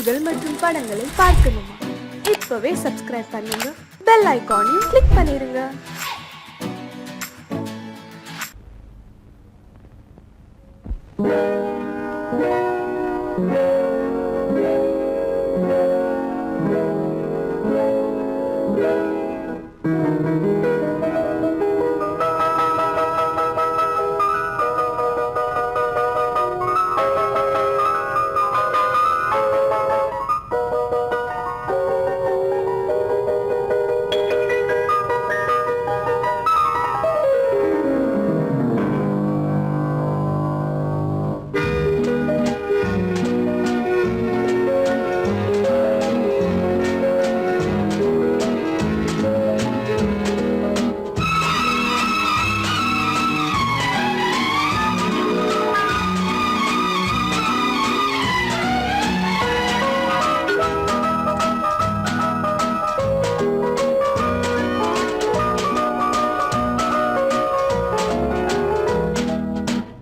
பாடல்கள் மற்றும் படங்களை பார்க்கணுமா? இப்பவே சப்ஸ்கிரைப் பண்ணுங்க, பெல் ஐகானையும் கிளிக் பண்ணிருங்க.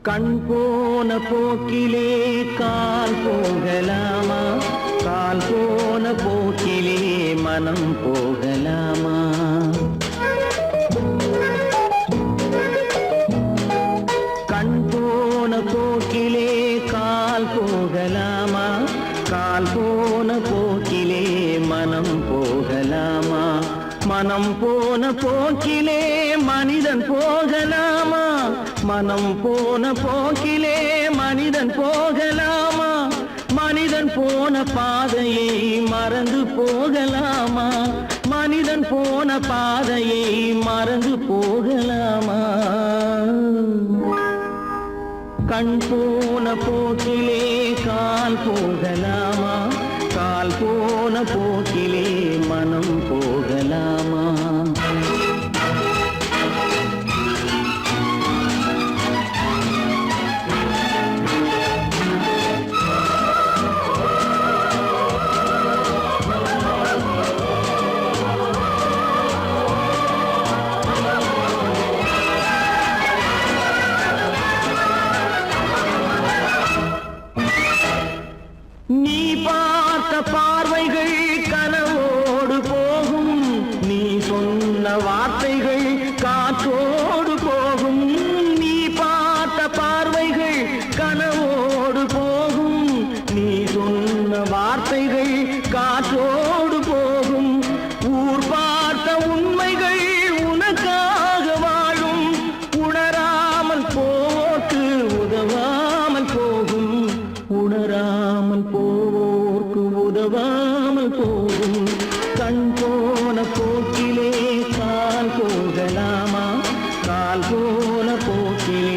கண் போன போக்கிலே கால் போகலாமா? கால் போன போக்கிலே மனம் போகலாமா? கண் போன போக்கிலே கால் போகலாமா? கால் போன போக்கிலே மனம் போகலாமா? மனம் போன போக்கிலே மனிதன் போகலாமா? மனம் போன போக்கிலே மனிதன் போகலாமா? மனிதன் போன பாதையை மறந்து போகலாமா? மனிதன் போன பாதையை மறந்து போகலாமா? கண் போன போக்கிலே கால் போகலாமா? கால் போன போக்கிலே மனம் போகலாமா? நீ பார்த்த பார்வைகள் கனவோடு போகும், நீ சொன்ன வார்த்தைகள் காற்றோடு போகும். நீ பார்த்த பார்வைகள் கனவோடு போகும், நீ சொன்ன வார்த்தைகள் காற்றோடு போகும். ஊர் பார்த்த உண்மைகள் உனக்காக வாழும், உணராமல் போக்கு உதவாமல் போகும். உணராமல் போவோர்க்கு உதவாமல் போகும். கண் போன போக்கிலே கால் போகலாமா? கால் போன போக்கிலே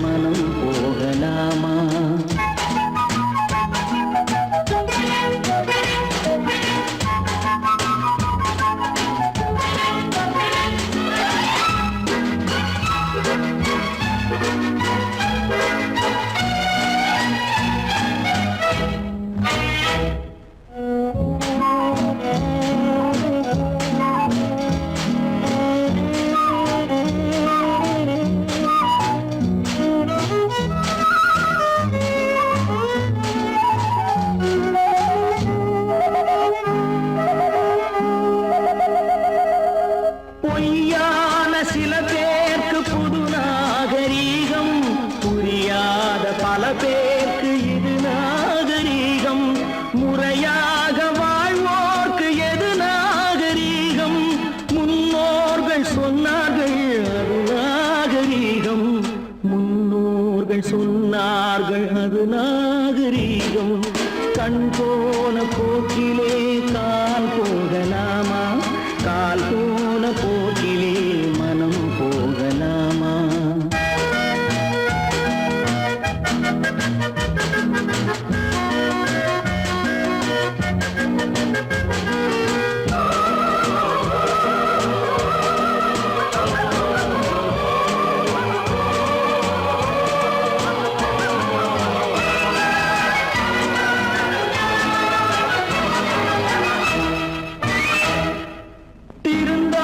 மனம் போகலாமா? பொய்யான சில பேருக்கு புது நாகரீகம், புரியாத பல பேருக்கு இது நாகரீகம். முறையாக வாழ்வோர்க்கு எது நாகரீகம்? முன்னோர்கள் சொன்னார்கள் அது நாகரீகம். முன்னோர்கள் சொன்னார்கள் அது நாகரீகம். கண் போன போக்கிலே கால் போகலாமா? கால் போன போக்கிலே மனம் போகலாமா? திருந்த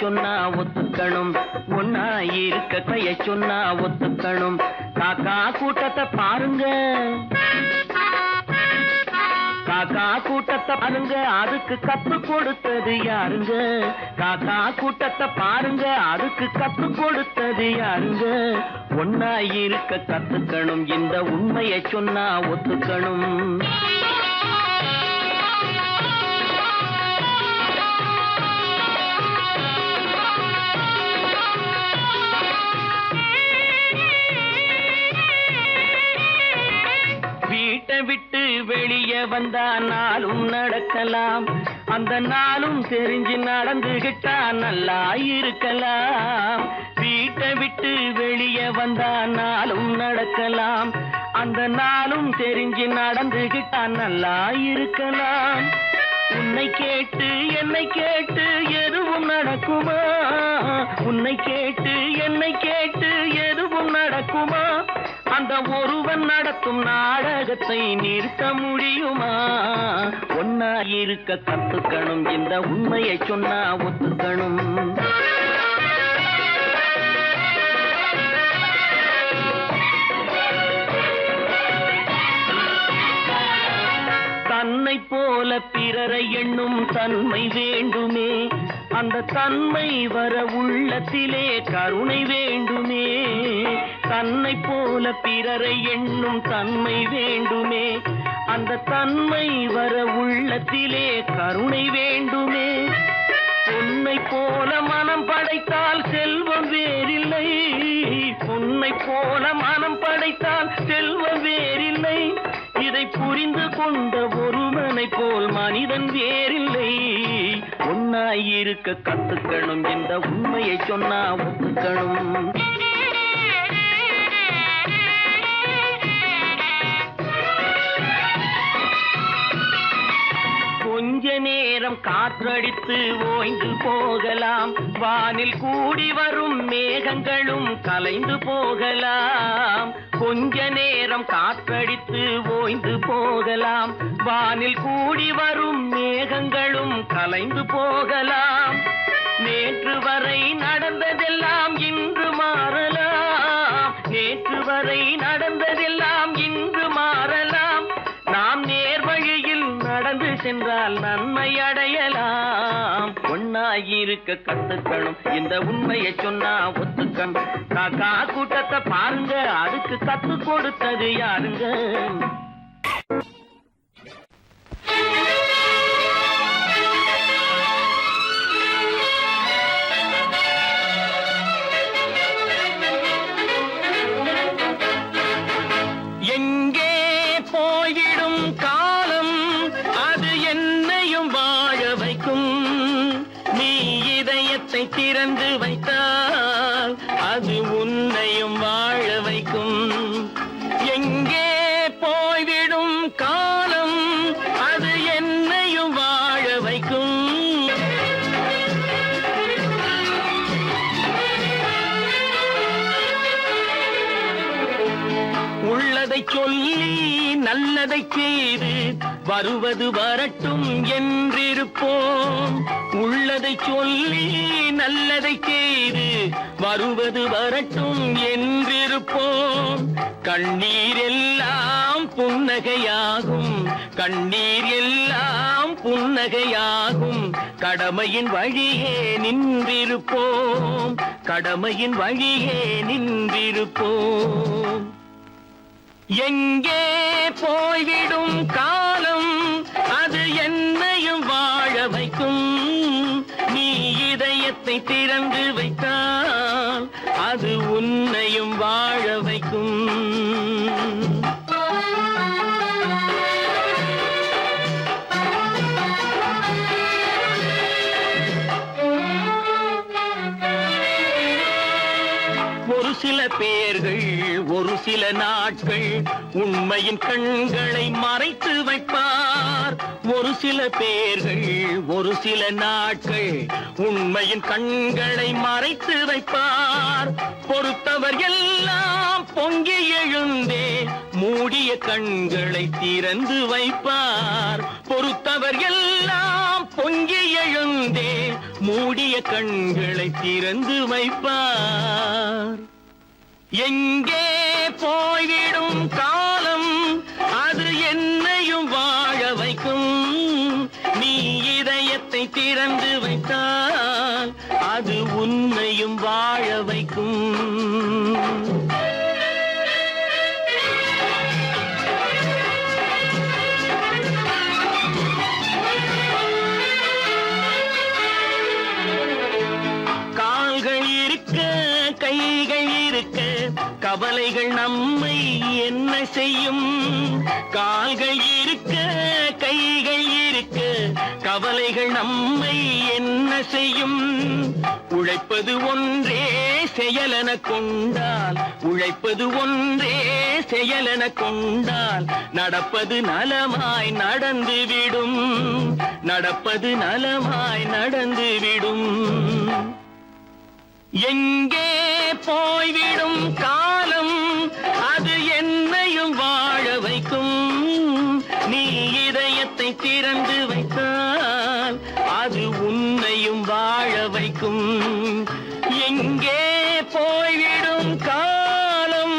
சொன்னா ஒத்துக்கணும், ஒன்னா இருக்க கைய சொன்னா ஒத்துக்கணும். காக்கா கூட்டத்தை பாருங்க, காக்கா கூட்டத்தை பாருங்க, அதுக்கு கத்து கொடுத்தது யாருங்க? காக்கா கூட்டத்தை பாருங்க, அதுக்கு கத்து கொடுத்தது யாருங்க? ஒன்னா இருக்க கத்துக்கணும், இந்த உண்மையை சொன்னா ஒத்துக்கணும். வீட்டை விட்டு வெளியே வந்தா நாளும் நடக்கலாம், அந்த நாளும் தெரிஞ்சு நடந்துகிட்டா நல்லா இருக்கலாம். வீட்டை விட்டு வெளியே வந்தா நாளும் நடக்கலாம், அந்த நாளும் தெரிஞ்சு நடந்துகிட்டா நல்லா இருக்கலாம். உன்னை கேட்டு என்னை கேட்டு எதுவும் நடக்குமா? உன்னை கேட்டு என்னை கேட்டு எதுவும் நடக்குமா? அந்த ஒருவன் நடத்தும் நாடகத்தை நிறுத்த முடியுமா? ஒன்னா இருக்க கத்துக்கணும், இந்த உண்மையை சொன்னா ஒத்துக்கணும். தன்னை போல பிறரை எண்ணும் தன்மை வேண்டுமே, அந்த தன்மை வர உள்ளத்திலே கருணை வேண்டுமே. தன்னை போல பிறரை எண்ணும் தன்மை வேண்டுமே, அந்த தன்மை வர உள்ளத்திலே கருணை வேண்டுமே. பொன்னை போல மனம் படைத்தால் செல்வம் வேறில்லை, பொன்னை போல மனம் படைத்தால் செல்வம் வேறில்லை. இதை புரிந்து கொண்ட ஒருவனை போல் மனிதன் வேறில்லை. ஒன்னாயிருக்க கத்துக்கணும், இந்த உண்மையை சொன்னா ஒத்துக்கணும். கொஞ்ச நேரம் காற்றடித்து ஓய்ந்து போகலாம், வானில் கூடி வரும் மேகங்களும் கலைந்து போகலாம். கொஞ்ச நேரம் காற்றடித்து ஓய்ந்து போகலாம், வானில் கூடி வரும் மேகங்களும் கலைந்து போகலாம். நேற்று வரை நடந்ததெல்லாம் இன்று மாறலாம், நேற்று வரை நடந்ததெல்லாம் இன்று மாறலாம். நாம் நேர்வழியில் நடந்து சென்றால் நன்மை அடையலாம். ஒன்னாயிருக்க கத்துக்கணும், இந்த உண்மையை சொன்னா ஒத்துக்கணும். காக்கா கூட்டத்தை பாருங்க, அதுக்கு கத்து கொடுத்தது யாருங்க? எங்கே போய்விடும் காலம், அது என்னையும் வாழ வைக்கும். நீ இதயத்தை திறந்து வைத்தால் அது உன்னையும் வாழ வைக்கும். எங்கே போய்விடும் காலம், அது என்னையும் வாழ வைக்கும். உள்ளதை சொல்லி நல்லதை செய்து வருவது வரட்டும் என்றிருப்போம். உள்ளதை சொல்லி நல்லதை செய்து வருவது வரட்டும் என்றிருப்போம். கண்ணீர் எல்லாம் புன்னகையாகும், கண்ணீர் எல்லாம் புன்னகையாகும். கடமையின் வழியே நின்றிருப்போம், கடமையின் வழியே நின்றிருப்போம். எங்கே போய்விடும் காலம், அது என்னையும் வாழ வைக்கும். நீ இதயத்தை திறந்து வைத்தால் அது உன்னையும் வாழ வைக்கும். ஒரு சில பேர்கள் ஒரு சில நாட்கள் உண்மையின் கண்களை மறைத்து வைப்பார். ஒரு சில பேர்கள் ஒரு சில நாட்கள் உண்மையின் கண்களை மறைத்து வைப்பார். பொறுத்தவர் எல்லாம் பொங்கி எழுந்தே மூடிய கண்களை திறந்து வைப்பார். பொறுத்தவர் எல்லாம் பொங்கி எழுந்தே மூடிய கண்களை திறந்து வைப்பார். எங்கே போய்விடும் காலம் அது என்னையும் வாழ வைக்கும். நீ இதயத்தை திறந்து வைத்தால் அது உன்னையும் வாழ வைக்கும். கால்கள் இருக்க கைகள் இருக்க கவலைகள் நம்மை என்ன செய்யும். கால்கள் இருக்க கைகள் இருக்க கவலைகள் நம்மை என்ன செய்யும். உழைப்பது ஒன்றே செயலென கொண்டால், உழைப்பது ஒன்றே செயலென கொண்டால் நடப்பது நலமாய் நடந்துவிடும். நடப்பது நலமாய் நடந்துவிடும். எங்கே போய்விடும் காலம் அது என்னையும் வாழ வைக்கும். நீ இதயத்தை திறந்து வைத்தால் அது உன்னையும் வாழ வைக்கும். எங்கே போய்விடும் காலம்.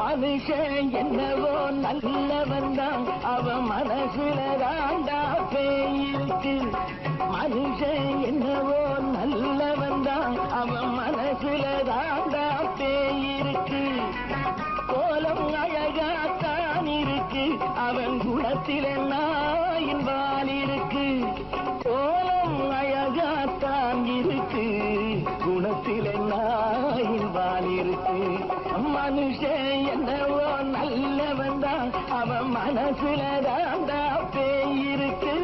மனுஷன் என்னவோ நல்லவன் தான், அவன் மனசுல தாண்டா பேயிருக்கு. மனுஷன் என்னவோ நல்லவன் தான், அவன் மனசுல தாண்டா பேயிருக்கு. கோலம் அழகாத்தான் இருக்கு, அவன் குணத்தில நாயின் வால் இருக்கு. கோலம் அழகாத்தான் இருக்கு, குணத்தில நாயின் வால் இருக்கு. மனுஷன் என்னவோ நல்லவன் தான், அவன் மனசுல தாண்டா பேயிருக்கு.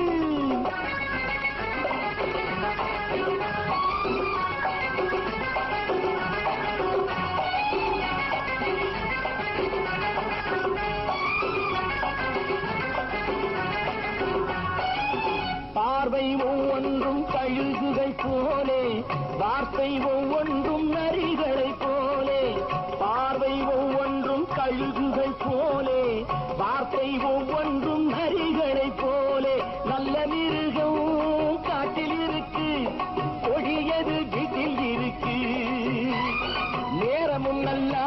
பார்வை ஒவ்வொன்றும் கழுகுகை போலே, வார்த்தை ஒவ்வொன்றும் நரிகளை போலே. பார்வை ஒவ்வொன்றும் கழுகுகை போலே, வார்த்தை ஒவ்வொன்றும் நரிகளை போலே. நல்ல மிருகம் காட்டில் இருக்கு, கொடியது வீட்டில் இருக்கு. நேரமும் நல்லா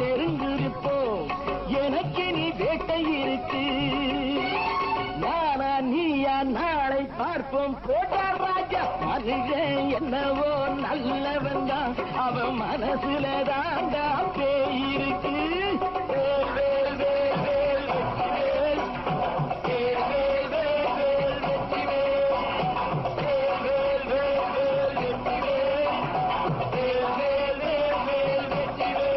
நெருங்கிருப்போம், எனக்கு நீ வேட்டை இருக்கு. நானா நீயா நாளை பார்ப்போம் போட்டார் ராஜா. மனுஷன் என்னவோ நல்லவன் தான், அவன் மனசுல தாண்டா பேயிருக்கு. வேல் வேல் வேல் வேல் வெற்றிவேல், வேல் வேல் வேல் வேல் வெற்றிவேல், வேல் வேல் வேல் வேல் வெற்றிவேல், வேல் வேல் வேல் வேல் வெற்றிவேல்.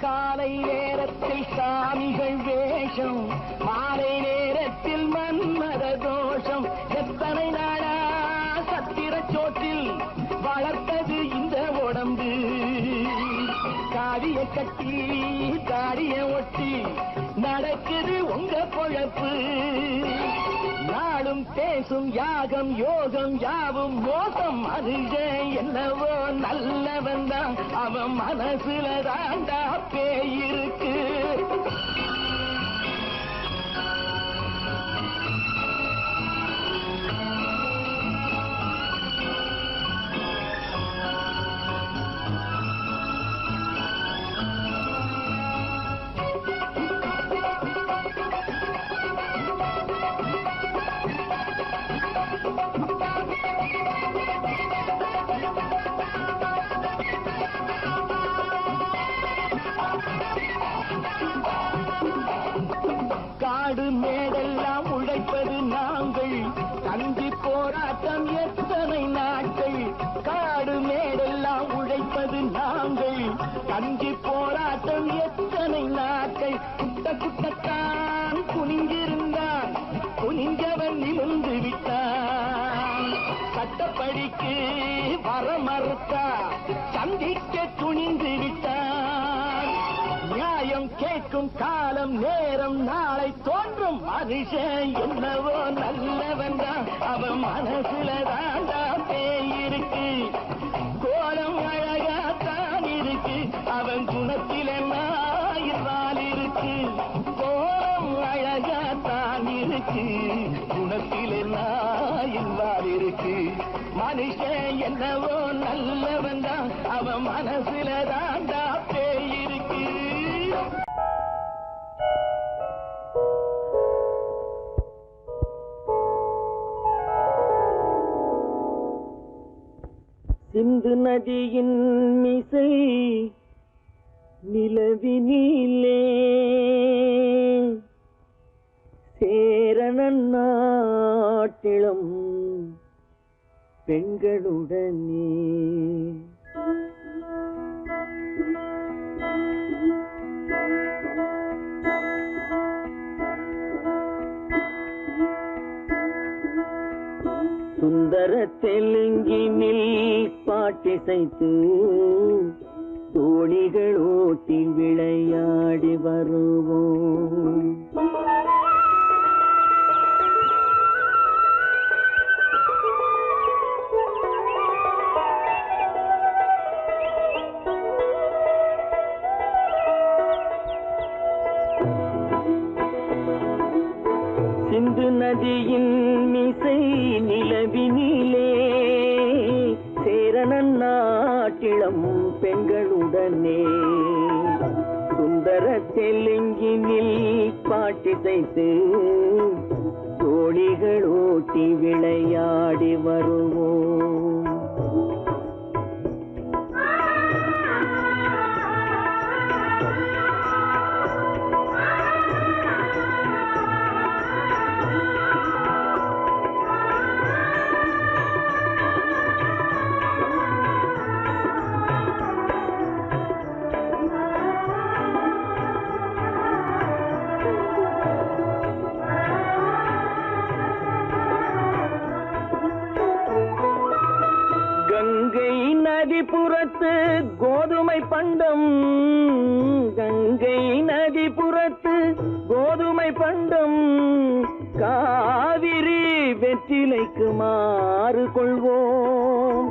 காலை நேரத்தில் சாமிகள் வேஷம், மாலை நேரத்தில் மன்மத தோஷம். எத்தனை நாளா சத்திர சோற்றில் வளர்த்தது இந்த உடம்பு. காடிய கட்டி காடிய ஒட்டி நடக்குது உங்க பொழப்பு. நாளும் பேசும் யாகம் யோகம் யாவும் மோசம். மனுஷன் என்னவோ நல்லவன் தான், அவன் மனசுல தாண்டா பேயிருக்கு. காடு மேடெல்லாம் உழைப்பது நாங்கள், கஞ்சி போராட்டம் எத்தனை நாட்கள். காடு மேடெல்லாம் உழைப்பது நாங்கள், கஞ்சி போராட்டம் எத்தனை நாட்கள். குட்ட குட்டத்தான் குனிஞ்சிருந்தான், குனிஞ்சவன் நிமிர்ந்து விட்டான். சட்டப்படிக்கு வர மறுத்தா, சந்திக்க துணிந்து விட்டான். நியாயம் கேட்கும் காலம் நேரம் நாளை தோன்றும். மனுஷன் என்னவோ நல்லவன் தான், அவன் மனசுல தாண்டா பேயிருக்கு. கோலம் அழகாத்தான் இருக்கு, அவன் குணத்தில் எல்லாம் இருக்கு. கோலம் அழகாத்தான் இருக்கு, குணத்தில் எல்லாம் இருக்கு. மனுஷன் என்னவோ நல்லவன் தான், அவன் மனசுல தாண்டா பேயிருக்கு. சிந்து நதியின் மிசை நிலவினிலே சேரணன் நாட்டிளம் பெண்களுடனே சுந்தர தெலுங்கினில் பாட்டிசைத்து தோணிகள் ஓட்டி விளையாடி வருவோம். சிந்து நதியின் மிசை நிலவினிலே சேரணன் நாட்டிளம் பெண்களுடனே சுந்தர தெலுங்கினில் பாட்டிசைத்து தோணிகள் ஓட்டி விளையாடி வருவோம். கங்கை நதிபுறத்து கோதுமை பண்டம், கங்கை நதிபுறத்து கோதுமை பண்டம், காவிரி வெற்றிலைக்கு மாறு கொள்வோம்.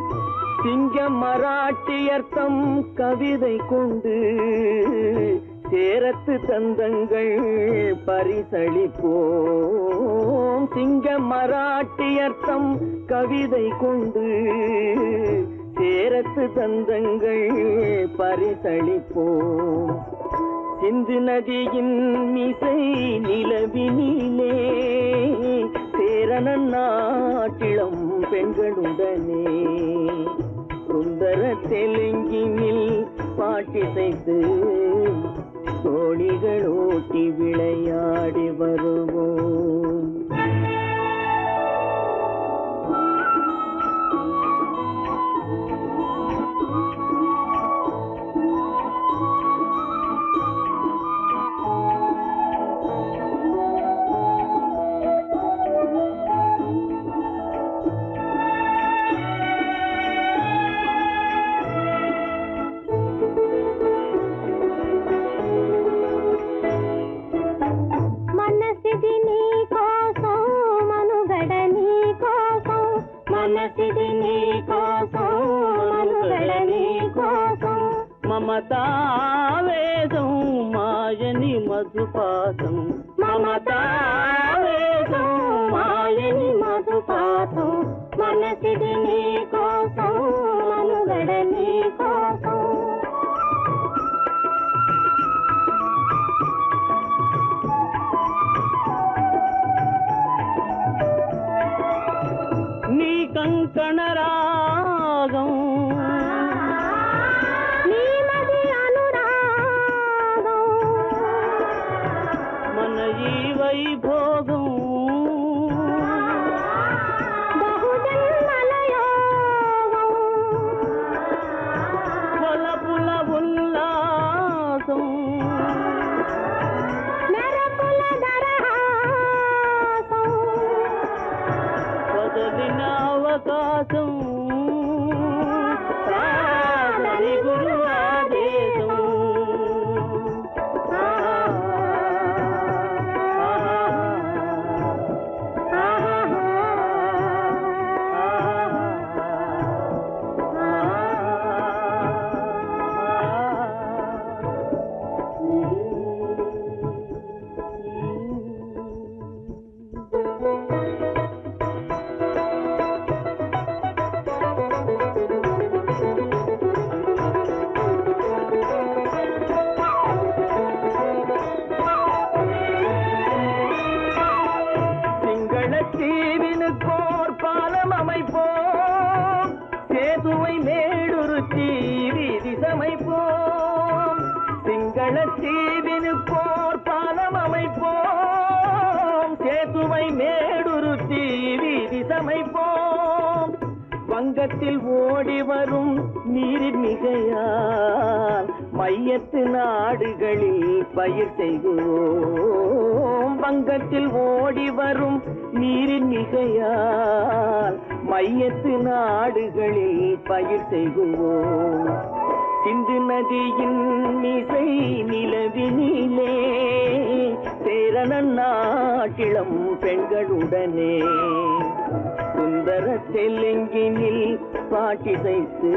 சிங்க மராட்டியர்த்தம் கவிதை கொண்டு சேரத்து தந்தங்கள் பரிசளிப்போம். சிங்க மராட்டியர்த்தம் கவிதை கொண்டு சேரத்து தந்தங்கள் பரிசளிப்போம். சிந்து நதியின் மிசை நிலவினிலே சேரணன் நாட்டிளம் பெண்களுடனே சுந்தர தெலுங்கினில் பாட்டிசைத்து தோணிகள் ஓட்டி விளையாடி வருவோம். మమతావేదం మాయని మధుపాతం, మమతావేదం మాయని మధుపాతం, మనసిది నీ కోసం మనుగడ నీ కోసం. నీ కంకణ రాగం వైభవ భోగం కొలపుల ఉల్లాసం పదవిన అవకాశం సాధని గురు ఆదేశం தீவினுக்கோர் பாலம் அமைப்போம் சேதுவை மேடுருத்தி வீதி சமைப்போம் சிங்கள தீவினுக்கோர் பாலம் அமைப்போம் சேதுவை மேடுருத்தி வீதி சமைப்போம் வங்கத்தில் ஓடி வரும் நீரின் மிகையால் மையத்து நாடுகளில் பயிர் செய்வோம் வங்கத்தில் ஓடி வரும் நீரின் மிகையால் மையத்து நாடுகளில் பயிர் செய்வோம் சிந்து நதியின் மிசை நிலவினிலே சேரணன் நாட்டிளம் பெண்களுடனே சுந்தர தெலுங்கினில் பாட்டிசைத்து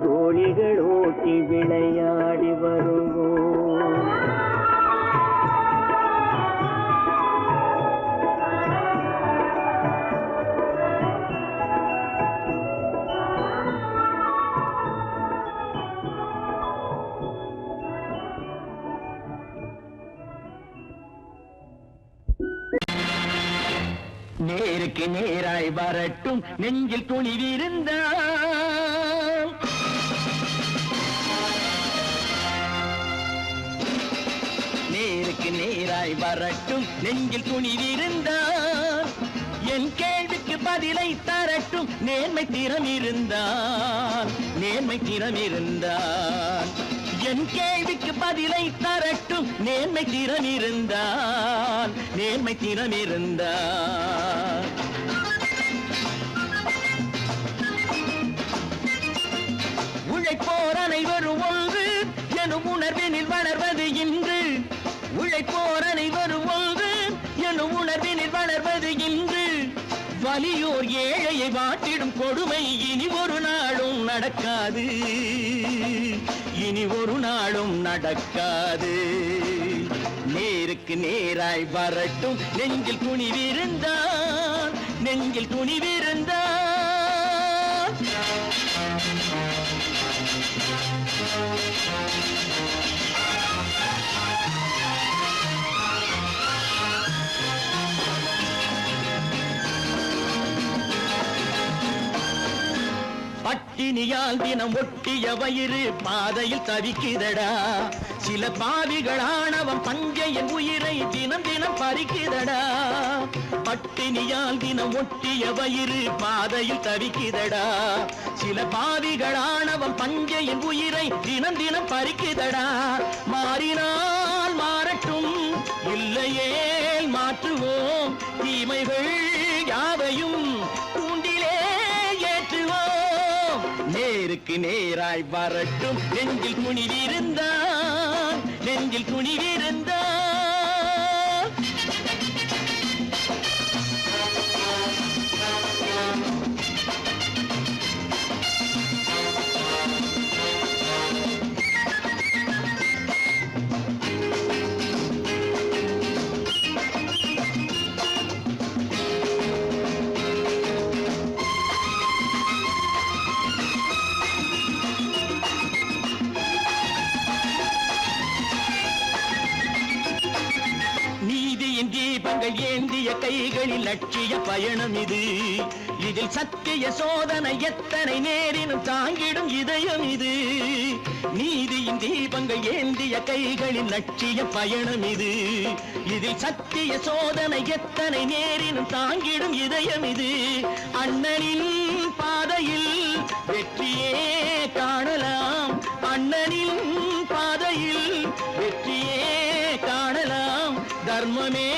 தோழிகள் ஓட்டி விளையாடி வருவோம் நேருக்கு நேராய் வரட்டும் நெஞ்சில் துணிவிருந்தால் நேருக்கு நேராய் வரட்டும் நெஞ்சில் துணிவிருந்தால் என் கேள்விக்கு பதிலை தரட்டும் நேர்மை திறம் இருந்தால் என் கேள்விக்கு பதிலை தரட்டும் நேர்மை திறம் இருந்தால் உழைப்போர் அனைவரும் ஒன்று எனும் உணர்வினில் வளர்வது இன்று உழைப்போர் அனைவரும் ஒன்று எனும் உணர்வினில் வளர்வது இன்று வலியோர் ஏழையை வாட்டிடும் கொடுமை இனி ஒரு நாளும் நடக்காது நேருக்கு நேராய் வரட்டும் நெஞ்சில் துணிவிருந்தால் பட்டினியால் தினம் ஒட்டிய வயிறு பாதையில் தவிக்குதடா சில பாவிகள் ஆணவம் பஞ்சையின் உயிரை தினம் தினம் பறிக்குதடா பட்டினியால் தினம் ஒட்டிய வயிறு பாதையில் தவிக்குதடா சில பாவிகள் ஆணவம் பஞ்சையின் உயிரை தினம் தினம் பறிக்குதடா மாறினால் மாறட்டும் இல்லையே மாற்றுவோம் தீமைகள் யாவையும் நேருக்கு நேராய் வரட்டும் நெஞ்சில் துணிவிருந்தால் தீபங்கள் ஏந்திய கைகளில் லட்சிய பயணம் இது. இதில் சத்திய சோதனை எத்தனை நேரினும் தாங்கிடும் இதயம் இது. நீதியின் தீபங்கள் ஏந்திய கைகளில் லட்சிய பயணம் இது. இதில் சத்திய சோதனை எத்தனை நேரினும் தாங்கிடும் இதயம் இது. அண்ணனின் பாதையில் வெற்றியே காணலாம், அண்ணனின் பாதையில் வெற்றியே காணலாம். தர்மமே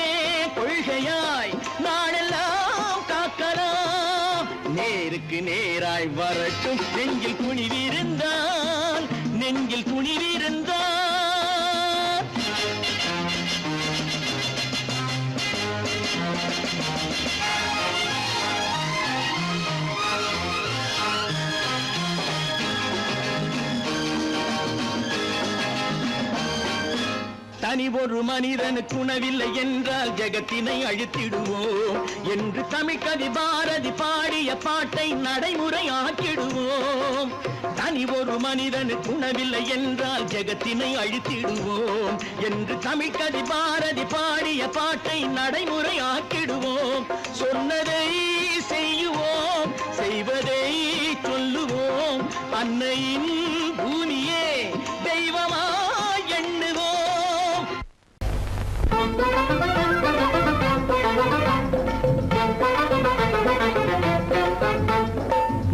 கொள்கையாய் நாளெல்லாம் காக்கலாம். நேருக்கு நேராய் வரட்டும் நெஞ்சில் துணிவிருந்தால், நெஞ்சில் துணிவிருந்தால். தனி ஒரு மனிதனுக்கு உணவில்லை என்றால் ஜெகத்தினை அழித்திடுவோம் என்று தமிழ் கவி பாரதி பாடிய பாட்டை நடைமுறை ஆக்கிடுவோம். தனி ஒரு மனிதனுக்கு உணவில்லை என்றால் ஜெகத்தினை அழித்திடுவோம் என்று தமிழ் கவி பாரதி பாடிய பாட்டை நடைமுறை ஆக்கிடுவோம். சொன்னதை செய்யுவோம், செய்வதை சொல்லுவோம். அன்னையின் பூமியே தெய்வமா எண்ணுவோம்.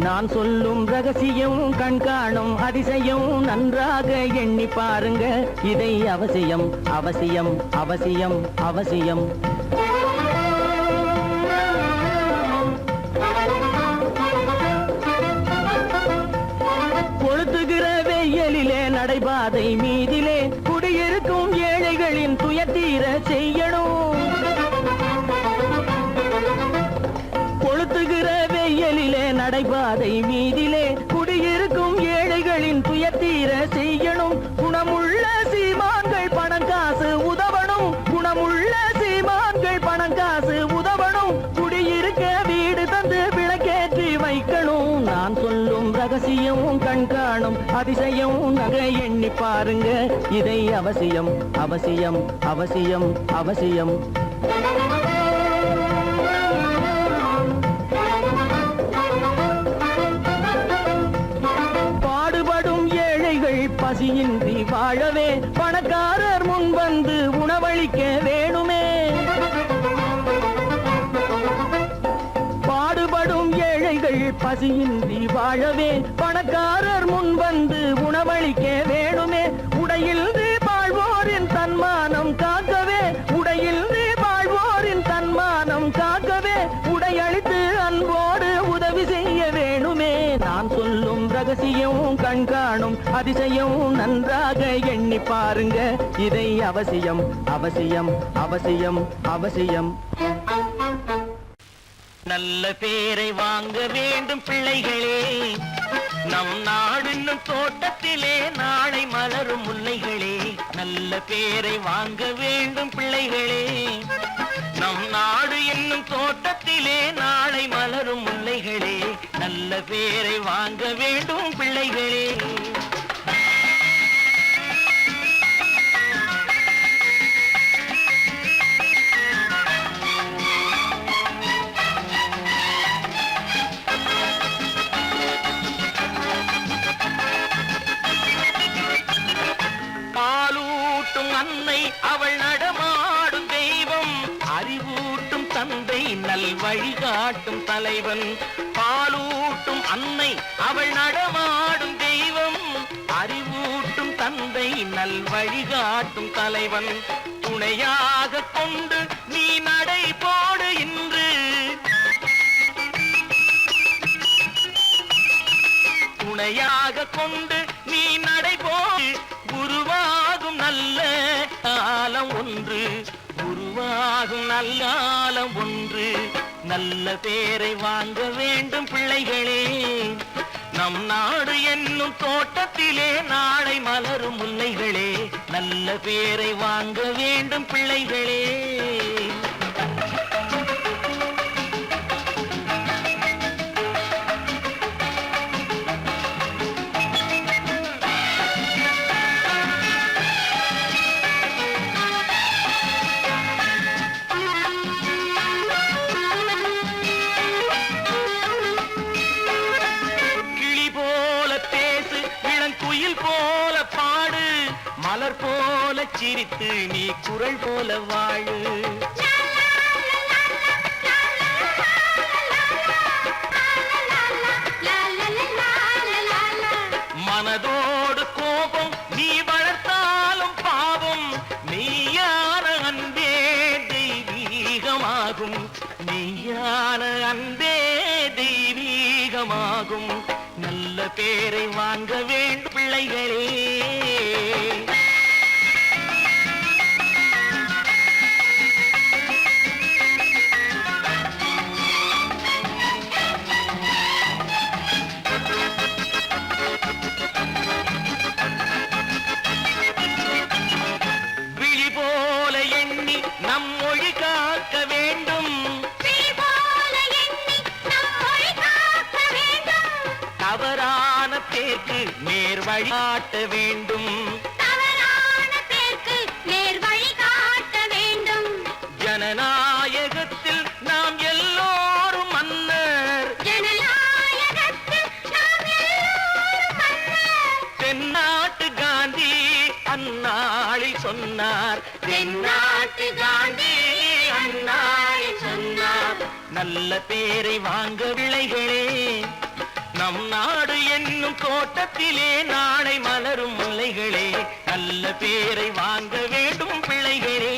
நான் சொல்லும் ரகசியம் கண்காணும் அதிசயம் நன்றாக எண்ணி பாருங்க. இதை அவசியம் அவசியம் அவசியம் அவசியம். கொளுத்துகிற வெயிலிலே நடைபாதை மீதிலே குடியிருக்கும் ஏழைகளின் துயத்தீர செய்யணும். கொளுத்துகிற வெயிலிலே நடைபாதை மீதிலே குடியிருக்கும் ஏழைகளின் துயத்தீர செய்யணும். குணமுள்ள சீமான்கள் பணம் காசு உதவணும், குணமுள்ள சீமான்கள் பணம் காசு உதவணும். குடியிருக்க வீடு தந்து விளக்கேற்றி வைக்கணும். நான் சொல்லும் ரகசியம் கண்காணும் அதிசயம் நகை எண்ணி பாருங்க. இதை அவசியம் அவசியம் அவசியம் அவசியம். பசியின்றி வாழவே பணக்காரர் முன் வந்து உணவளிக்க வேணுமே. பாடுபடும் ஏழைகள் பசியின்றி வாழவே பணக்காரர் முன் வந்து உணவளிக்க வேணுமே. உடையில் வாழ்வோரின் தன்மானம் காக்கவே, உடையில் வாழ்வோரின் தன்மானம் காக்கவே உடையளித்து அன்போடு உதவி செய்ய வேணுமே. நான் சொல்லும் ரகசியம் கண்காணும் அதிசயம் நன்றாக எண்ணி பாருங்க. இதை அவசியம் அவசியம் அவசியம் அவசியம். நல்ல பேரை வாங்க வேண்டும் பிள்ளைகளே, நம் நாடு என்னும் தோட்டத்திலே நாளை மலரும் முல்லைகளே. நல்ல பேரை வாங்க வேண்டும் பிள்ளைகளே, நம் நாடு என்னும் தோட்டத்திலே நாளை மலரும் முல்லைகளே. நல்ல பேரை வாங்க வேண்டும் பிள்ளைகளே. பாலூட்டும் அன்னை அவள் நடமாடும் தெய்வம், அறிவூட்டும் தந்தை நல் வழிகாட்டும் தலைவன். பாலூட்டும் அன்னை அவள் நடமாடும் தெய்வம், அறிவூட்டும் தந்தை நல் வழிகாட்டும் தலைவன். துணையாக கொண்டு நீ நடை போடு இன்று, துணையாக கொண்டு நீ நடை போடு. உருவாகும் நல்ல காலம் ஒன்று, உருவாகும் நல்ல காலம் ஒன்று. நல்ல பேரை வாங்க வேண்டும் பிள்ளைகளே, நம் நாடு என்னும் தோட்டத்திலே நாளை மலரும் முல்லைகளே. நல்ல பேரை வாங்க வேண்டும் பிள்ளைகளே. சிரித்து நீ குரல் போல வாழு. மனதோடு கோபம் நீ வளர்த்தாலும் பாவம், நீயான அன்பே தெய்வீகமாகும், நீயான அன்பே தெய்வீகமாகும். நல்ல பேரை வாங்க வேண்டும் பிள்ளைகளே. நம் மொழி காக்க வேண்டும், தவறான பேருக்கு நேர் வழி காட்ட வேண்டும், ஜனநாயகத்தில் நாம் எல்லோரும் மன்னர், தென்னாட்டு காந்தி அந்நாளில் சொன்னார், தென்னாட்டு காந்தி அந்நாளில் சொன்னார். நல்ல பேரை வாங்க விளைகளே, நம் நாடு என்னும் தோட்டத்திலே நாளை மலரும் முல்லைகளே. நல்ல பேரை வாங்க வேண்டும் பிள்ளைகளே.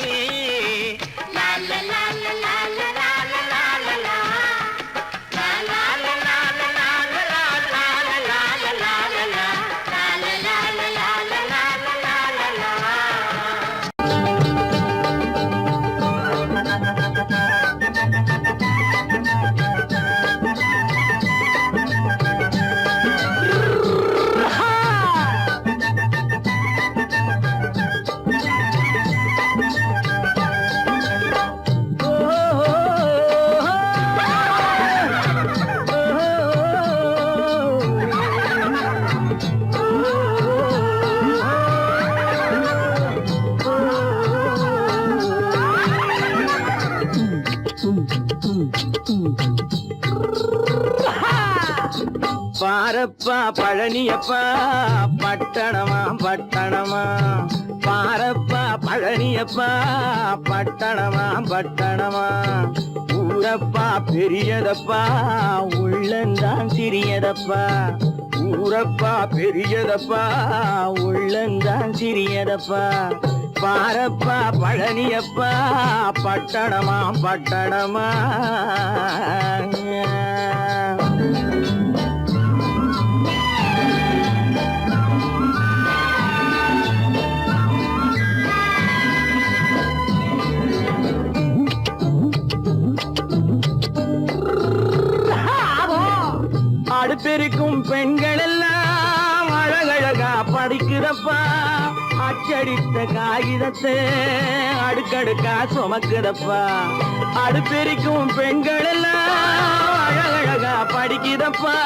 பாரப்பா பழனியப்பா பட்டணமா பட்டணமா, பாரப்பா பழனியப்பா பட்டணமா பட்டணமா. ஊரப்பா பெரியதப்பா உள்ளந்தான் சிறியதப்பா, ஊரப்பா பெரியதப்பா உள்ளந்தான் சிறியதப்பா. பாரப்பா பழனியப்பா பட்டணமா பட்டணமா. அடுப்பெருக்கும் பெண்கள் எல்லாம் அழகழகா படிக்குதப்பா, அச்சடித்த காகிதத்தை அடுக்கடுக்கா சுமக்குதப்பா. அடுப்பெருக்கும் பெண்கள் எல்லாம் அழகழகா படிக்குதப்பா,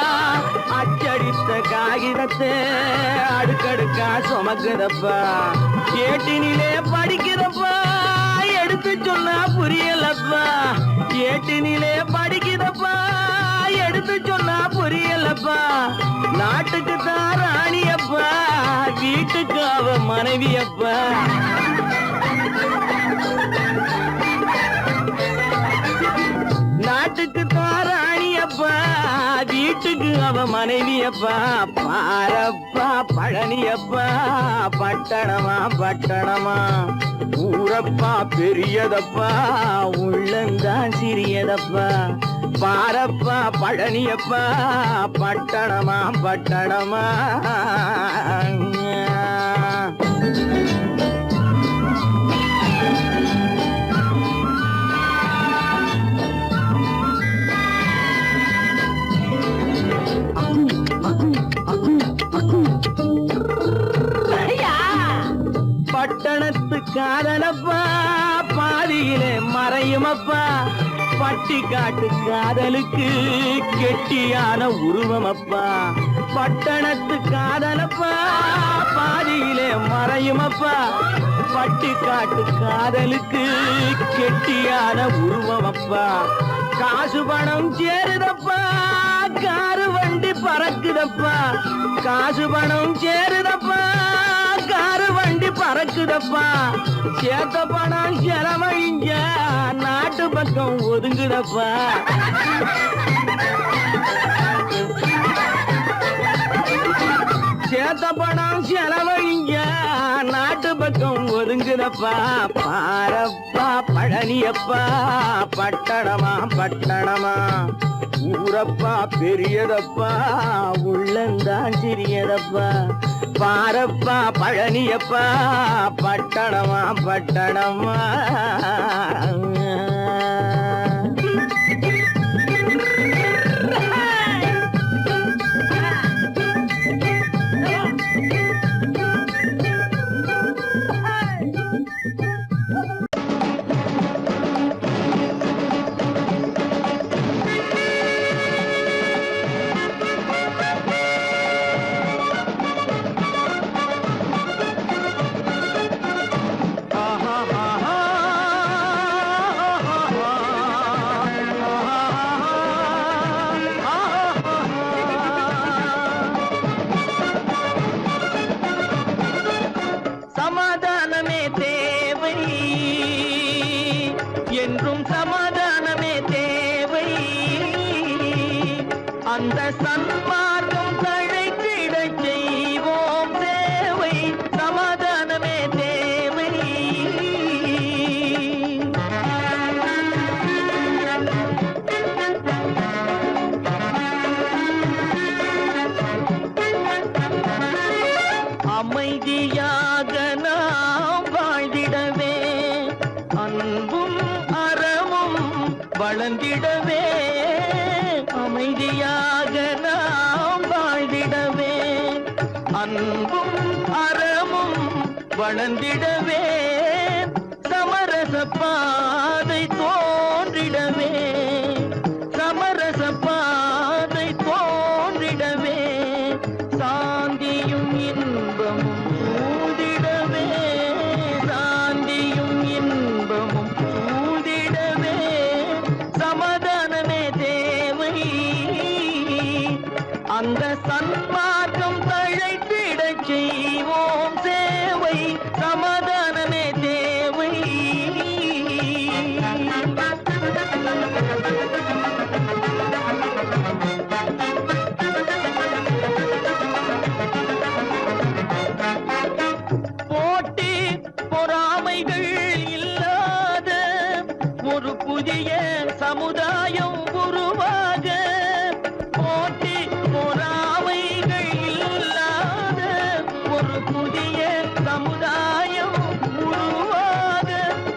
அச்சடித்த காகிதத்தை அடுக்கடுக்கா சுமக்குதப்பா. ஏட்டினிலே படிக்குதப்பா, எடுத்து சொன்னா புரியலப்பா, ஏட்டினிலே படிக்குதப்பா, எடுத்து சொன்னா புரியலப்பா. நாட்டுக்கு தான் ராணியப்பா, வீட்டுக்கு அவ மனைவியப்பா. நாட்டுக்கு தான் ராணியப்பா, வீட்டுக்கு அவ மனைவியப்பா. பாரப்பா பழனியப்பா பட்டணமா பட்டணமா. ஊரப்பா பெரியதப்பா உள்ளந்தான் சிறியதப்பா. பாரப்பா பழனியப்பா பட்டணமா பட்டணமா. பட்டணத்து காதலப்பா பாதியிலே மறையுமப்பா, பட்டி காட்டு காதலுக்கு கெட்டியான உருவமப்பா. பட்டணத்து காதலப்பா பாதியிலே மறையுமப்பா, பட்டி காட்டு காதலுக்கு கெட்டியான உருவமப்பா. காசு பணம் சேருதப்பா, காரு வண்டி பறக்குதப்பா, காசு பணம் சேருதப்பா, காரு வண்டி வண்டி பறக்குதப்பா, சேத்த பணம் செலவழிங்க நாட்டு பக்கம் ஒதுங்குதப்பா. சேத்த பணம் செலவழிங்க நாட்டு பக்கம் ஒதுங்குதப்பா. பாரப்பா பழனியப்பா, பட்டணமா பட்டணமா, ஊரப்பா பெரியதப்பா, உள்ளந்தான் சிறியதப்பா. பாரப்பா பழனியப்பா, பட்டணமா பட்டணமா. சமாதானமே தேவை என்றும் சமாதானமே தேவை. அந்த சன்மார்க்கம் தழைத்திடச் செய்வோம் சேவை. சமாதானமே தேவை. அமைதியாக நாம் வாழ்ந்திடவே, அன்பும் அறமும் வளர்ந்திடவே. அமைதியாக நாம் வாழ்ந்திடவே, அன்பும் அறமும் வளர்ந்திடவே. சமரச பாதை தோன்றிடவே, சமரச பாதை தோன்றிடவே. சாந்தியும் இன்பமும் சூழ்ந்திடவே, சாந்தியும் இன்பமும் சூழ்ந்திடவே. சமாதானமே தேவை. அந்த சன்மார்க்கம் தழைத்திடச் செய்வோம் சேவை. சமாதானமே தேவை. போட்டி பொறாமைகள் இல்லாத ஒரு புதிய சமுதாயம் உருவாக. போட்டி பொறாமைகள் இல்லாத ஒரு புதிய சமுதாயம் உருவாக.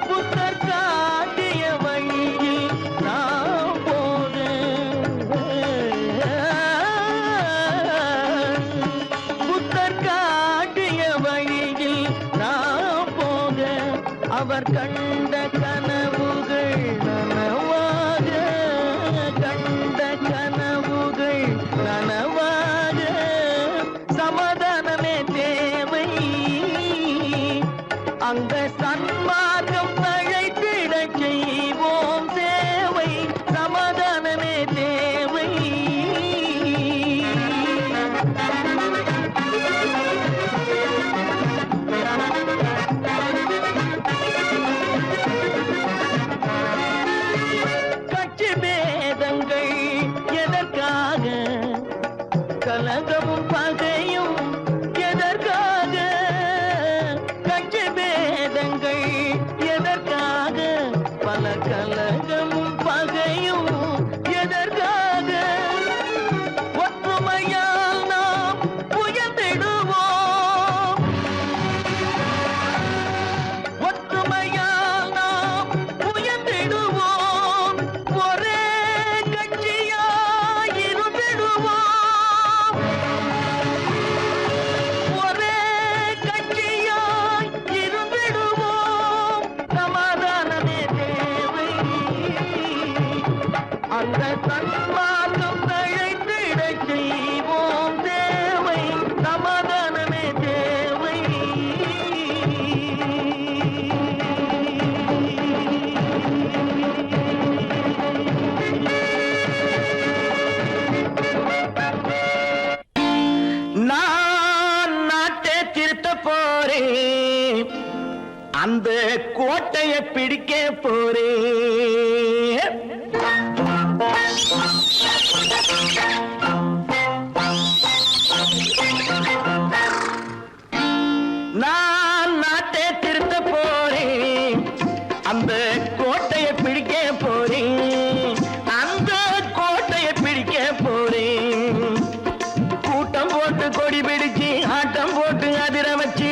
புத்தர் காட்டிய வழியில் நாம் போக, புத்தர் காட்டிய வழியில் நாம் போக. அவர் கண்ட கனவுகள் நனவாக, கண்ட கனவுகள் நனவாக. சமாதானமே தேவை. அங்க சன்மார்க்கம் தழைத்திடச் செய்வோம் சேவை. சமாதானமே தேவை. கட்சி பேதங்கள் எதற்காக, கலகமும் பகையும் எதற்காக. கட்சி பேதங்கள் எதற்காக, பல கலகமும் பகையும் எதற்காக. ஒற்றுமையால் நாம் உயர்ந்திடுவோம், ஒற்றுமையால் நாம் உயர்ந்திடுவோம். ஒரே கட்சியாய் இருந்திடுவோம், ஒரே கட்சியாய் இருந்திடுவோம். சமாதானமே தேவை. அந்த சன்மார்க்கம் தழைத்திடச் செய்வோம் தேவை. சமாதானமே தேவை. நான் நாட்டை திருத்த போறேன், அந்த கோட்டையை பிடிக்க போறேன். நான் நாட்டை திருத்த போறேன். அந்த கோட்டையை பிடிக்க போறேன். அந்த கோட்டையை பிடிக்க போறேன். கூட்டம் போட்டு கொடி பிடிச்சு ஆட்டம் போட்டு அதிர வச்சு,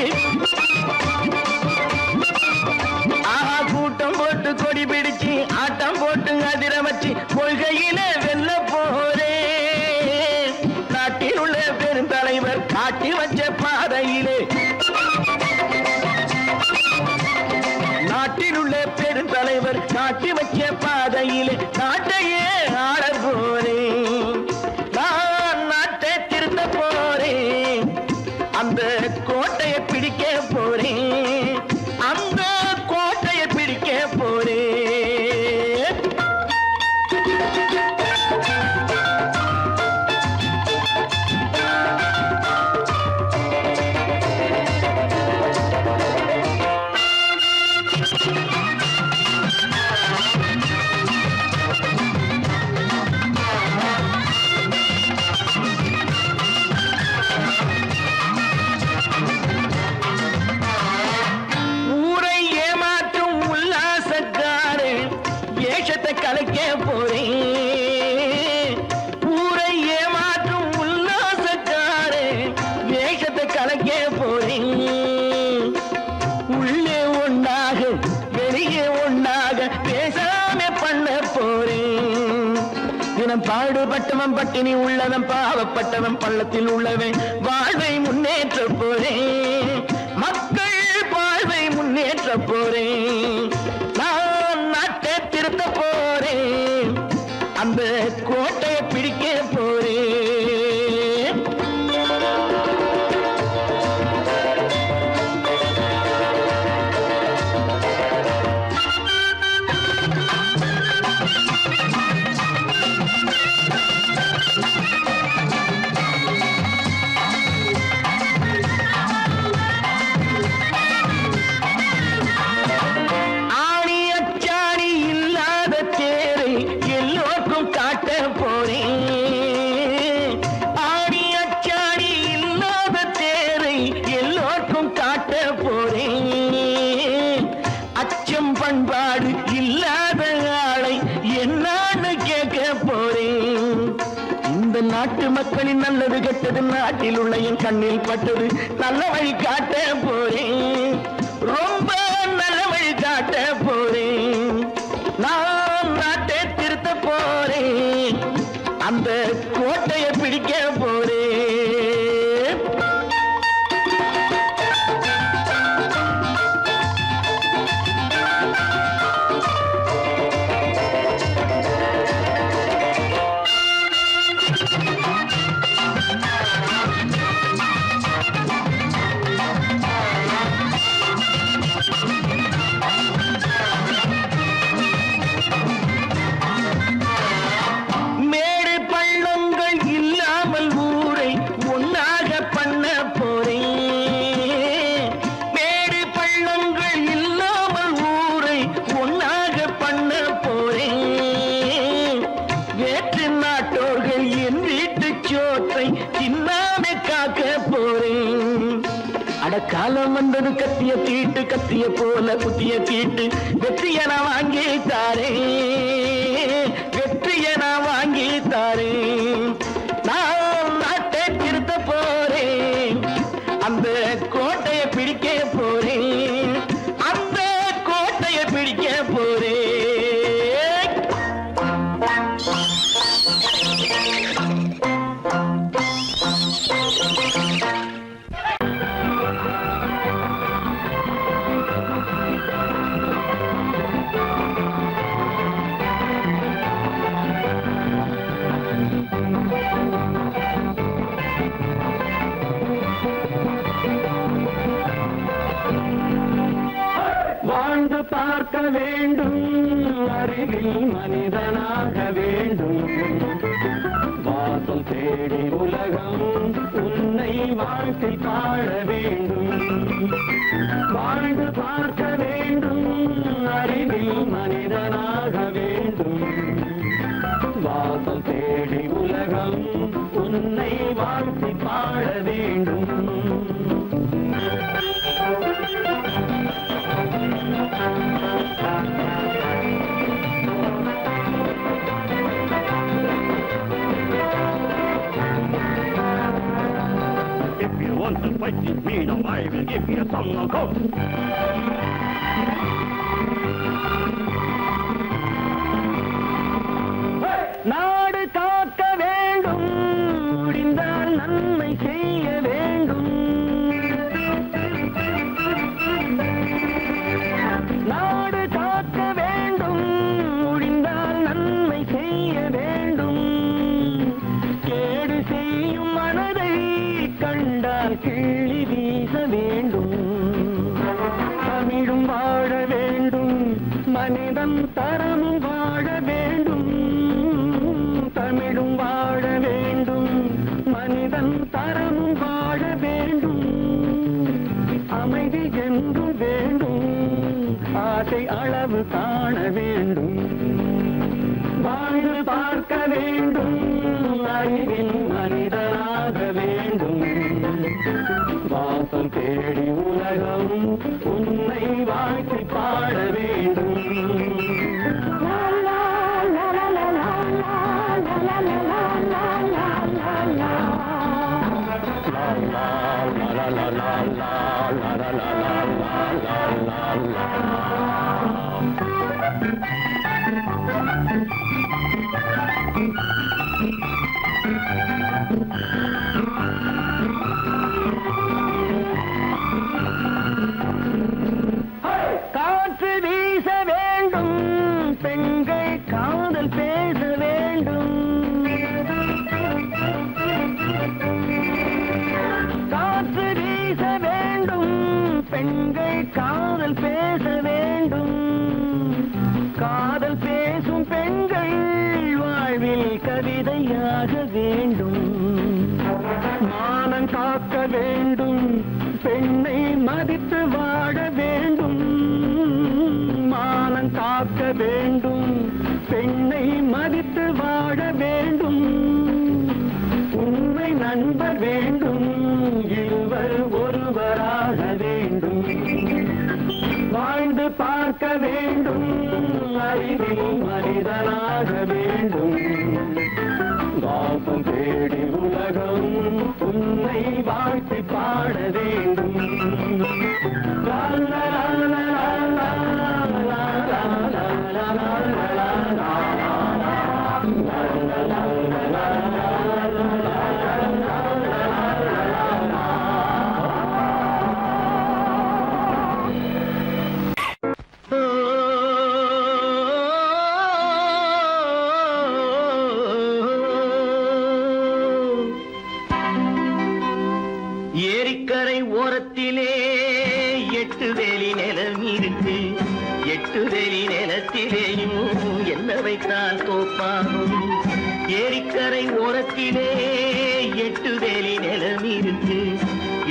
கூட்டம் போட்டு கொடி பிடிச்சு ஆட்டம் போட்டு அதிர வச்சு கொள்கையில வெல்ல போறேன். நாட்டில் உள்ள பெருந்தலைவர் காட்டி வச்ச பாதையிலே, நாட்டில் உள்ள பெருந்தலைவர் காட்டி வச்ச பாதையிலே நாட்டையே ஆள போறேன். நான் நாட்டை திருத்த போறேன். அந்த கோட்டையை பிடிக்க போறேன். அந்த கோட்டையை பிடிக்க போறேன். ஊரை ஏமாற்றும் உல்லாசக்காரு வேஷத்தை கலைக்க போறேன். ஊரை ஏமாற்றும் உல்லாசக்காரு வேஷத்தை கலைக்க போறேன். உள்ளே ஒண்ணாக வெளியே ஒண்ணாக பேசாம பண்ண போறேன். தினம் பாடுபட்டவன் பட்டினி உள்ளவன் பாவப்பட்டவன் பள்ளத்தில் உள்ளவன் வாழ்வை முன்னேற்ற போறேன். மக்கள் வாழ்வை முன்னேற்ற போறேன். நான் நாட்டை திருத்த போறேன். அந்த கோட்டையை பிடிக்க போறேன். ஆணி அச்சாணி இல்லாத தேரை எல்லோருக்கும் காட்ட போறேன். ஆணி அச்சாணி இல்லாத தேரை எல்லோருக்கும் காட்ட போறேன். அச்சம் பண்பாடு இல்லாத ஆளை என்னான்னு கேட்க போறேன். இந்த நாட்டு மக்களின் நல்லது கெட்டது நாட்டில் உள்ள என் கண்ணில் பட்டது நல்ல வழி காட்ட போறேன். ரொம்ப நல்ல வழி காட்ட போறேன். நான் நாட்டை திருத்த போறேன். அந்த கோட்டையை பிடிக்க போறேன். மேடு பள்ளங்கள் இல்லாமல் ஊரை ஒன்னாக பண்ண போறேன். மேடு பள்ளங்கள் இல்லாமல் ஊரை ஒன்னாக பண்ண போறேன். வேற்று நாட்டோர்கள் என் வீட்டு சோற்றை தின்னாமே காக்க போறேன். அடக்காலம் வந்தது கத்திய தீட்டு கத்திய போல குத்திய தீட்டு வெற்றிய நான் வாங்கி தாரேன். வெற்றிய நான் வாங்கி தாரேன். நான் நாட்டை திருத்த போறேன். அந்த கோட்டையை பிடிக்க போறேன். அந்த கோட்டையை பிடிக்க போறேன். வாழ்ந்து பார்க்க வேண்டும், அருகில் மனிதனாக வேண்டும். வாசல் தேடி உலகம் உன்னை வாழ்க்கை பாட வேண்டும். வாழ்ந்து பார்க்க fight with me, now I will give you a song of hope. நாடு காக்க வேண்டும், முடிந்தால் நன்மை செய்ய வேண்டும். நாடு காக்க வேண்டும், முடிந்தால் நன்மை செய்ய வேண்டும். கேடு செய்யும் மனதை கண்டால் கிள்ளி வீச வேண்டும். தமிழும் வாழ வேண்டும், மனிதன் தரமும் வாழ வேண்டும். தமிழும் வாழ வேண்டும், மனிதன் தரமும் வாழ வேண்டும். அமைதி என்றும் வேண்டும், ஆசை அளவு காண வேண்டும். வாழ்ந்து பார்க்க வேண்டும், அறிவின் மனிதனாக வேண்டும். வாசம் தேடி உலகம் உன்னை வாழ்த்தி பாட வேண்டும். காற்று வீச வேண்டும், பெண்கள் காதல் பேச வேண்டும். காற்று வீச வேண்டும், பெண்கள் காதல் பேச வேண்டும். காதல் பேசும் பெண்கள் வாழ்வில் கவிதையாக வேண்டும். மானம் காக்க வேண்டும், பெண்ணை மதித்து வாழ வேண்டும். மானம் காக்க வேண்டும், பெண்ணை மதித்து வாழ வேண்டும். உண்மை நண்பர் வேண்டும், இருவர் ஒருவராக வேண்டும். வாழ்ந்து பார்க்க வேண்டும், அறிவில் மனிதனாக வேண்டும். வாசம் தேடி உலகம் உன்னை வாழ்த்தி பாட வேண்டும். லா லா லா லா லா லா லா லா லா. ஏரிக்கரை ஓரத்திலே 8 வேலி நிலம் இருக்கு. 8 வேலி நிலத்திலேயும் என்ன வைத்தால் தோப்பாகும். ஏரிக்கரை ஓரத்திலே 8 வேலி நிலம் இருக்கு.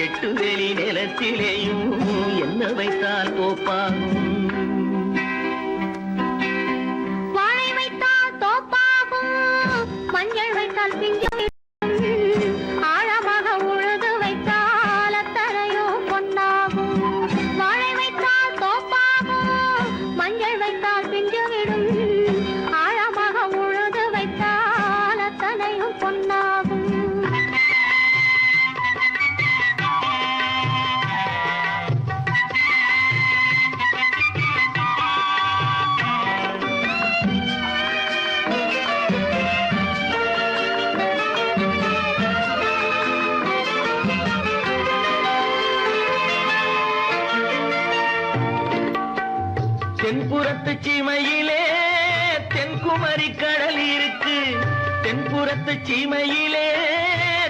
8 வேலி நிலத்திலேயும் என்ன வைத்தால் தோப்பாகும். வாழை வைத்தால் தோப்பாகும், மஞ்சள் வைத்தால் பிஞ்சு. ஆழமாக உழுது வைத்தால் அத்தனையோ பொன்னாகும். வாழை வைத்தால் தோப்பாகும், மஞ்சள் வைத்தால் பிஞ்சு விடும். ஆழமாக உழுது வைத்தால் அத்தனையும் பொன்னாகும். தென்புறத்து சீமையிலே தென்குமரி கடல் இருக்கு. தென்புறத்து சீமையிலே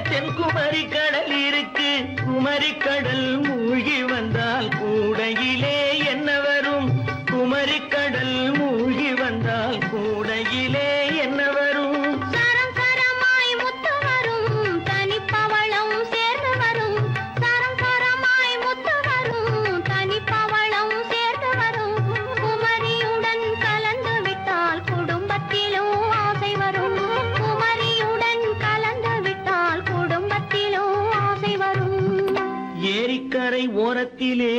தென்குமரி கடல் இருக்கு. குமரி கடல் மூழ்கி வந்தால் கூடையிலே என்ன வரும். குமரி கடல் மூழ்கி வந்தால் கூடையிலே என்ன வரும். சரம் சரமாய் முத்து வரும், தனிப்பவளம் சேர்ந்து வரும். சரம் சரமாய் முத்து வரும், தனிப்பவளம் சேர்ந்து வரும். குமரியுடன் கலந்து விட்டால் குடும்பத்திலும் ஆசை வரும். குமரியுடன் கலந்து விட்டால் குடும்பத்திலும் ஆசை வரும். ஏரிக்கரை ஓரத்திலே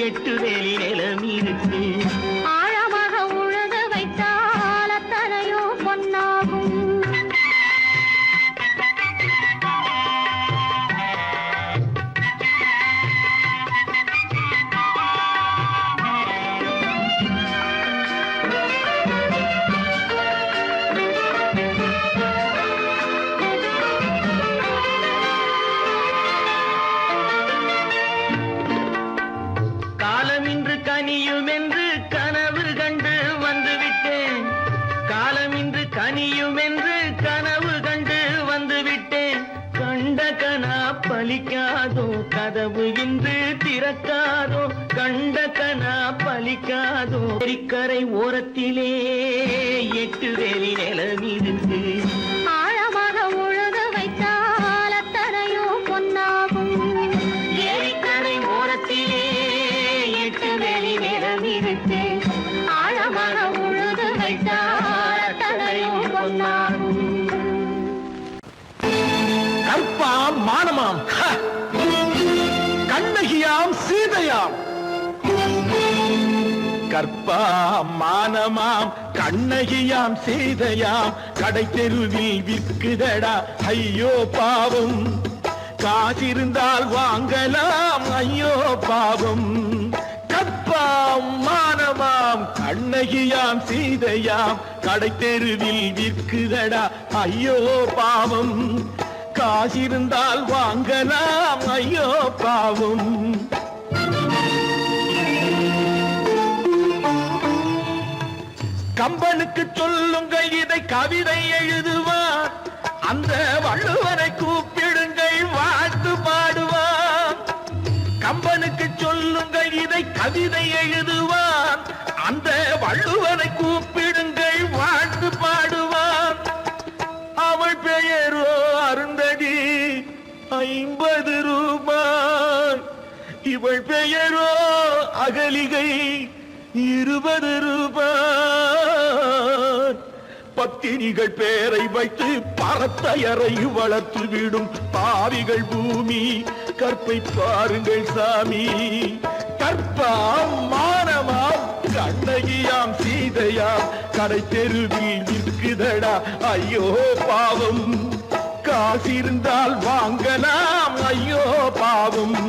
8 பலிக்காதோ கதவு இன்று திறக்காதோ கண்ட கனா பலிக்காதோ கரை ஓரத்திலே 8 வேலி நிலமிருக்கு ஆழமாக உழுது வைத்தால் அத்தனையோ பொன்னாகும் ஏரிக்கரை ஓரத்திலே 8 வேலி நிலமிருக்கு ஆழமாக உழுது வைத்தால் அத்தனையோ பொன்னாகும் கற்பாம் மானமாம் கண்ணகியாம் சீதையாம் கற்பாம் மானமாம் கண்ணகியாம் சீதையாம் கடை தெருவில் விற்குதடா ஐயோ பாவம் காசிருந்தால் வாங்கலாம் ஐயோ பாவம் கற்பாம் மானமாம் கண்ணகியாம் சீதையாம் கடை தெருவில் விற்குதடா ஐயோ பாவம் காசிருந்தால் வாங்கலாம் ஐயோ பாவம் கம்பனுக்கு சொல்லுங்கள் இதை கவிதை எழுதுவார் அந்த வள்ளுவரை கூப்பிடுங்கள் வாழ்த்து பாடுவார் கம்பனுக்கு சொல்லுங்கள் இதை கவிதை எழுதுவார் அந்த வள்ளுவரை கூப்பிடுங்கள் வாழ்த்து பாடுவார் அவள் பெயரோ அருந்ததி 50 ரூபாய் இவள் பெயரோ அகலிகை 20 ரூபாய் பத்தினிகள் பேரை வைத்து பரத்தையறை வளர்த்து விடும் பாவிகள் பூமி கற்பை பாருங்கள் சாமி கற்பாம் மானமாம் கண்ணகியாம் சீதையாம் கடை தெருவில் விற்குதடா ஐயோ பாவம் காசிருந்தால் வாங்கலாம் ஐயோ பாவம்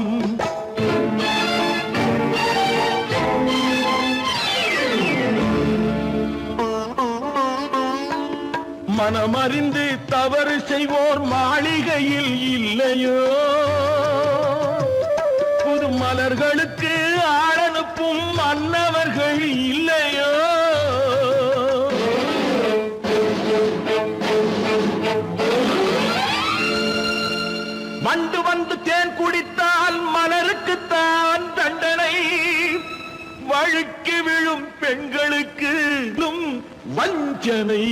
மனமறிந்து தவறு செய்வோர் மாளிகையில் இல்லையோ புது மலர்களுக்கு ஆளனுப்பும் மன்னவர்கள் இல்லையோ வண்டு வந்து தேன் குடித்தால் மலருக்குத்தான் தண்டனை வழுக்கி விழும் பெண்களுக்கு வஞ்சனை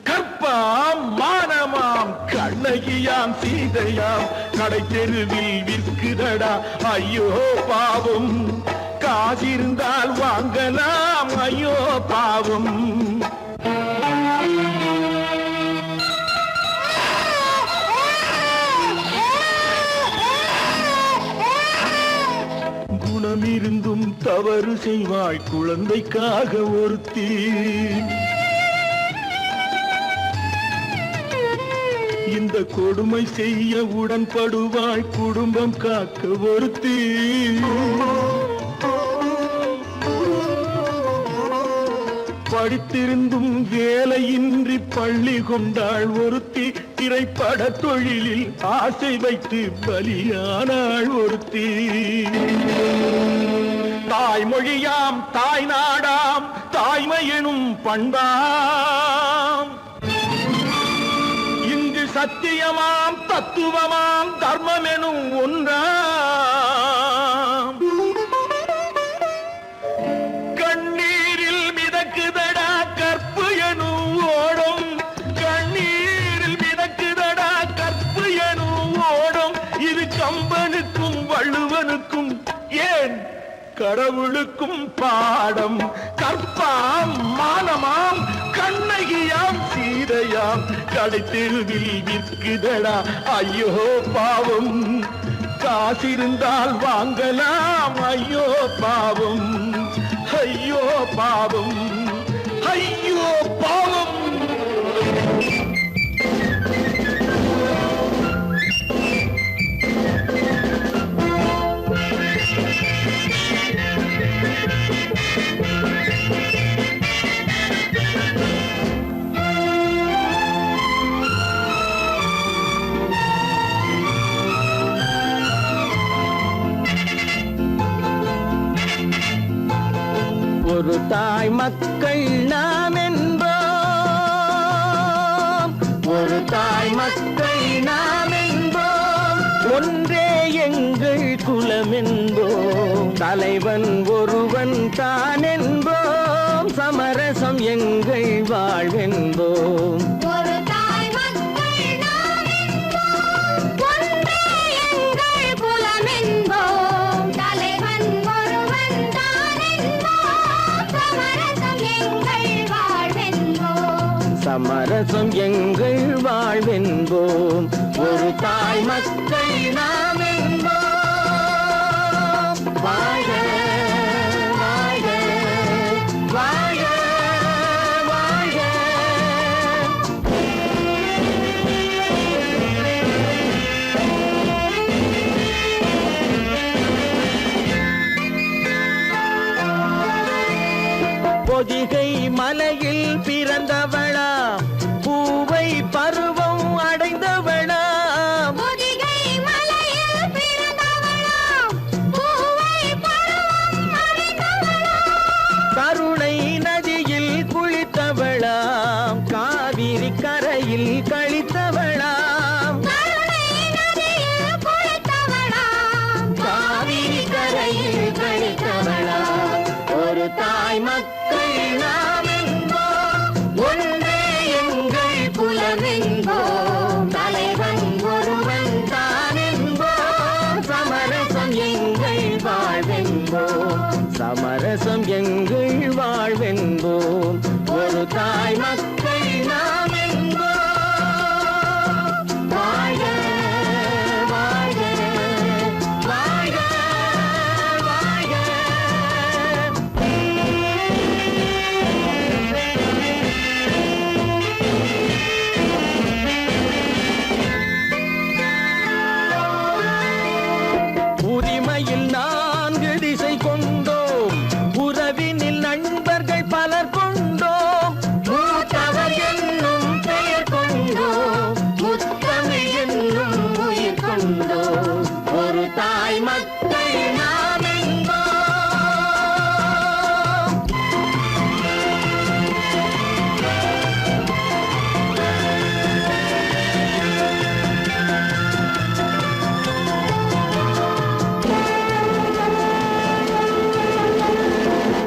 கற்பாம் மானமாம் கண்ணகியாம் சீதையாம் கடை தெருவில் விற்குதடா ஐயோ பாவம் காசிருந்தால் வாங்கலாம் ஐயோ பாவம் குணமிருந்தும் தவறு செய்வாய் குழந்தைக்காக ஒருத்தி இந்த கொடுமை செய்ய உடன்படுவாய் குடும்பம் காக்க ஒருத்தி படித்திருந்தும் வேலையின்றி பள்ளி கொண்டாள் ஒருத்தி திரைப்பட தொழிலில் ஆசை வைத்து பலியானாள் ஒருத்தி தாய்மொழியாம் தாய் நாடாம் தாய்மை எனும் பண்பாம் இங்கு சத்தியமாம் தத்துவமாம் தர்மம் எனும் ஒன்றாம் கண்ணீரில் மிதக்குதடா கற்பு எனும் ஓடும் கண்ணீரில் மிதக்குதடா கற்பு எனும் ஓடும் இது கம்பனுக்கும் வள்ளுவனுக்கும் ஏன் கடவுளுக்கும் பாடம் கற்பாம் மானமாம் கண்ணகியாம் சீதையாம் கடை தெருவில் விற்குதடா ஐயோ பாவம் காசிருந்தால் வாங்கலாம் ஐயோ பாவம் ஐயோ பாவம் ஐயோ பாவம் ஒரு தாய் மக்கள் ஒன்றே எங்கள் குலமென்போம், தலைவன் ஒருவன் தான் என்போம், சமரசம் எங்கள் வாழ்வென்போம். ஒரு தாய் மக்கள் நாம் என்போம், ஒன்றே எங்கள் குலம் என்போம், தலைவன் ஒருவன் தான் என்போம், சமரசம் எங்கள் வாழ்வென்போம். சமரசம் எங்கள் வாழ்வென்போம், ஒரு தாய் மக்கள் நாம் என்போம். வாழ்க வாழ்க வாழ்க வாழ்க. பொதிகை மலையில் பிறந்தவளா, பூவை பருவம் அடைந்தவளா, பொதிகை மலையில் பிறந்தவளாம், பூவை பருவம் அடைந்தவளாம். கருணை நதியில் குளித்தவளாம், காவிரி கரையில் கழித்தவளாம், கருணை நதியில் குளித்தவளாம், காவிரி கரையில் கழித்தவளாம். ஒரு தாய் மக்கள் நாம் என்போம், ஒன்றே எங்கள் குலம் என்போம், தலைவன் ஒருவன் தான் என்போம், சமரசம் எங்கள் வாழ்வென்போம், சமரசம் எங்கள் வாழ்வென்போம், ஒரு தாய் மக்கள் நாம் என்போம். வாழ்க வாழ்க வாழ்க வாழ்க. உரிமையில் 4 திசை கொண்டோம், உறவினில் நண்பர்கள் பலர் கொண்டோம், மூத்தவர் என்னும் பெயர் கொண்டோம், முத்தமிழ் என்னும் உயிர் கொண்டோம், ஒரு தாய் மக்கள் நாம் என்போம்.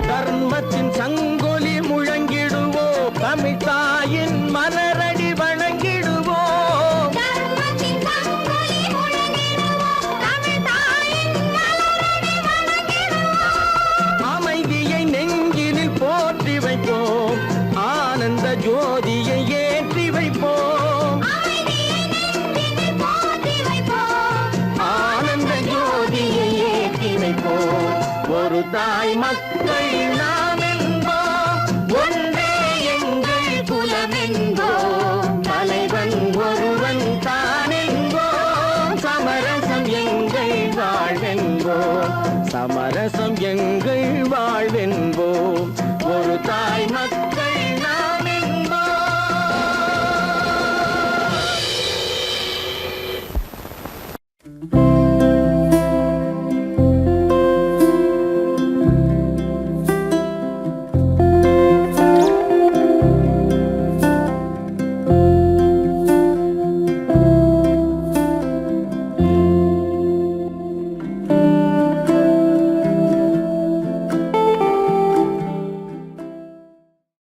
தர்மத்தின் சங்கொலி முழங்கிடுவோம், தமிழ் தாயின் மலரடி வணங்கிடுவோம், தர்மத்தின் சங்கொலி முழங்கிடுவோம், தமிழ் தாயின் மலரடி வணங்கிடுவோம். அமைதியை நெஞ்சினில் போற்றி வைப்போம், ஆனந்த ஜோதியை ஏற்றி வைப்போம், அமைதியை நெஞ்சினில் போற்றி வைப்போம், ஆனந்த ஜோதியை ஏற்றி வைப்போம், ஒரு தாய் மக்கள் நாம் என்போம், ஒன்றே எங்கள் குலம் என்போம், தலைவன் ஒருவன் தான் என்போம், சமரசம் எங்கள் வாழ்வென்போம், சமரசம் எங்கள் வாழ்வென்போம், ஒரு தாய்